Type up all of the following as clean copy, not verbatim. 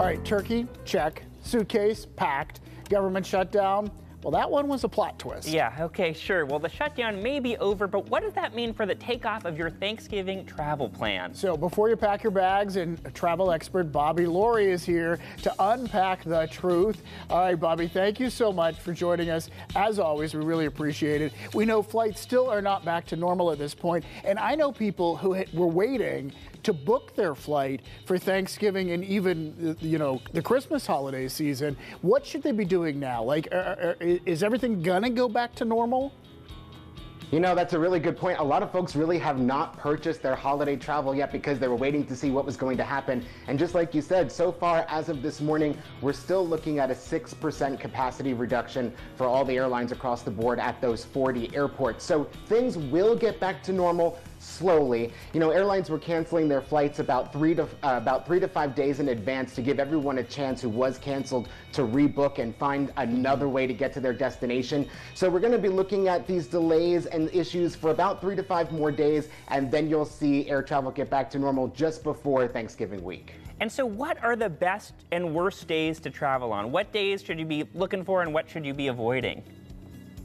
right, turkey, check. Suitcase, packed. Government shutdown. Well, that one was a plot twist. Yeah, okay, sure. Well, the shutdown may be over, but what does that mean for the takeoff of your Thanksgiving travel plan? So before you pack your bags, and travel expert Bobby Laurie is here to unpack the truth. All right, Bobby, thank you so much for joining us. As always, we really appreciate it. We know flights still are not back to normal at this point, and I know people who were waiting to book their flight for Thanksgiving and even, the Christmas holiday season. What should they be doing now? Like, is everything gonna go back to normal? You know, that's a really good point. A lot of folks really have not purchased their holiday travel yet because they were waiting to see what was going to happen. And just like you said, so far as of this morning, we're still looking at a 6% capacity reduction for all the airlines across the board at those 40 airports. So things will get back to normal slowly. You know, airlines were canceling their flights about 3 to 5 days in advance to give everyone a chance who was canceled to rebook and find another way to get to their destination. So we're going to be looking at these delays and issues for about 3 to 5 more days, and then you'll see air travel get back to normal just before Thanksgiving week. And so what are the best and worst days to travel on? What days should you be looking for and what should you be avoiding?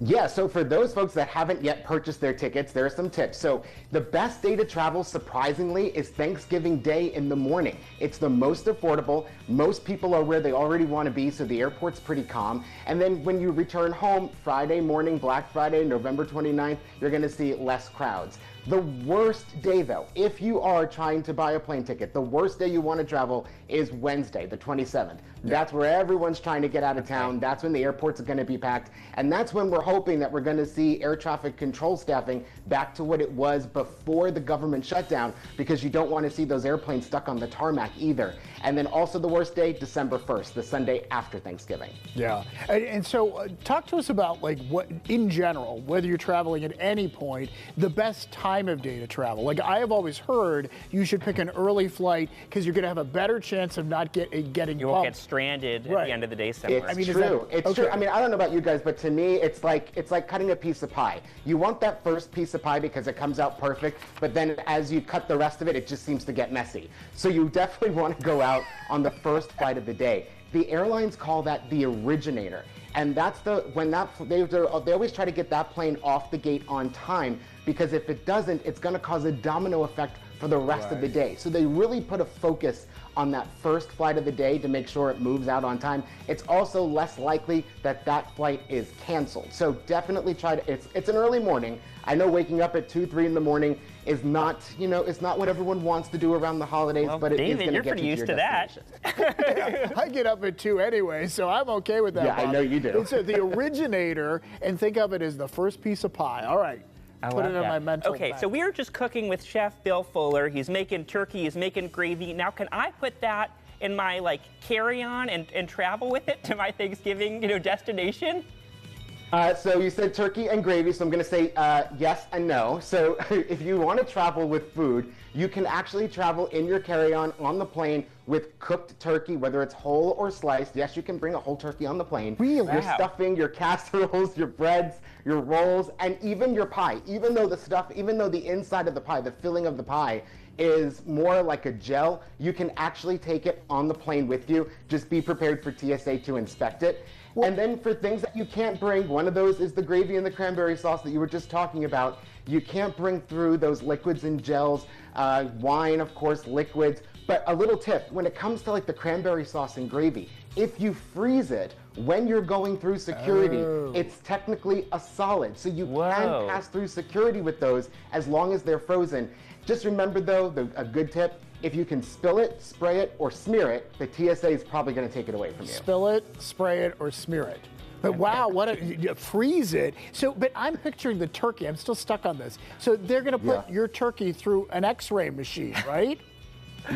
Yeah, so for those folks that haven't yet purchased their tickets, there are some tips. So the best day to travel, surprisingly, is Thanksgiving Day in the morning. It's the most affordable. Most people are where they already want to be, so the airport's pretty calm. And then when you return home, Friday morning, Black Friday, November 29th, you're going to see less crowds. The worst day, though, if you are trying to buy a plane ticket, the worst day you want to travel is Wednesday, the 27th. That's where everyone's trying to get out of town. That's when the airports are going to be packed. And that's when we're hoping that we're going to see air traffic control staffing back to what it was before the government shutdown, because you don't want to see those airplanes stuck on the tarmac either. And then also the worst day, December 1st, the Sunday after Thanksgiving. Yeah. And so talk to us about, like, what, in general, whether you're traveling at any point, the best time of day to travel. Like, I have always heard you should pick an early flight because you're going to have a better chance of not getting You won't get stranded at the end of the day somewhere. It's true. It's true. I mean, I don't know about you guys, but to me, it's like cutting a piece of pie. You want that first piece of pie because it comes out perfect, but then as you cut the rest of it, it just seems to get messy. So you definitely want to go out on the first flight of the day. The airlines call that the originator. And that's they always try to get that plane off the gate on time, because if it doesn't, it's going to cause a domino effect for the rest of the day. So they really put a focus on that first flight of the day to make sure it moves out on time. It's also less likely that that flight is canceled. So definitely try to, it's an early morning. I know waking up at 2, 3 in the morning is not, it's not what everyone wants to do around the holidays, but it is going to get you to your destination. Yeah, I get up at 2 anyway, so I'm okay with that. Yeah, Bob. I know you do. It's the originator, and think of it as the first piece of pie. All right. Put it in my mental Okay, bag. so we are just cooking with Chef Bill Fuller. He's making turkey, he's making gravy. Now, can I put that in my carry-on and travel with it to my Thanksgiving, destination? So you said turkey and gravy, so I'm going to say yes and no. So if you want to travel with food, you can actually travel in your carry-on on the plane with cooked turkey, whether it's whole or sliced. Yes, you can bring a whole turkey on the plane. Really? Your stuffing, your casseroles, your breads, your rolls, and even your pie. Even though the inside of the pie, the filling of the pie, is more like a gel, you can actually take it on the plane with you. Just be prepared for TSA to inspect it. And then for things that you can't bring, one of those is the gravy and the cranberry sauce that you were just talking about. You can't bring through those liquids and gels, wine, of course, liquids. But a little tip, when it comes to the cranberry sauce and gravy, if you freeze it when you're going through security, it's technically a solid. So you can pass through security with those as long as they're frozen. Just remember, though, a good tip, if you can spill it, spray it, or smear it, the TSA is probably going to take it away from you. Spill it, spray it, or smear it. But wow, you freeze it. So, but I'm picturing the turkey. I'm still stuck on this. So they're going to put your turkey through an X-ray machine, right?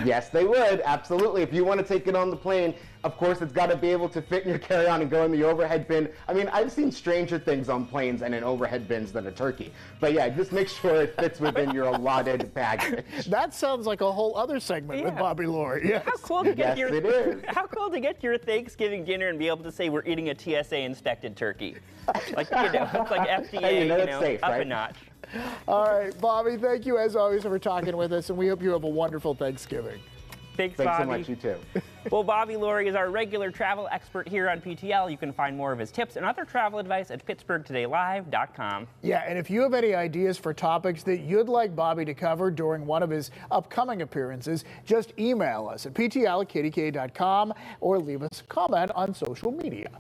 Yes, they would, absolutely. If you want to take it on the plane, of course, it's got to be able to fit in your carry-on and go in the overhead bin. I mean, I've seen stranger things on planes and in overhead bins than a turkey. But yeah, just make sure it fits within your allotted baggage. That sounds like a whole other segment with Bobby Laurie. Yes. How cool to get Yes, it is. How cool to get your Thanksgiving dinner and be able to say we're eating a TSA-inspected turkey. It's like FDA, it's safe, up right? a notch. All right, Bobby, thank you as always for talking with us, and we hope you have a wonderful Thanksgiving. Thanks, Thanks so Bobby. much, you too. Well, Bobby Laurie is our regular travel expert here on PTL. You can find more of his tips and other travel advice at PittsburghTodayLive.com. Yeah, and if you have any ideas for topics that you'd like Bobby to cover during one of his upcoming appearances, just email us at ptl@kdk.com or leave us a comment on social media.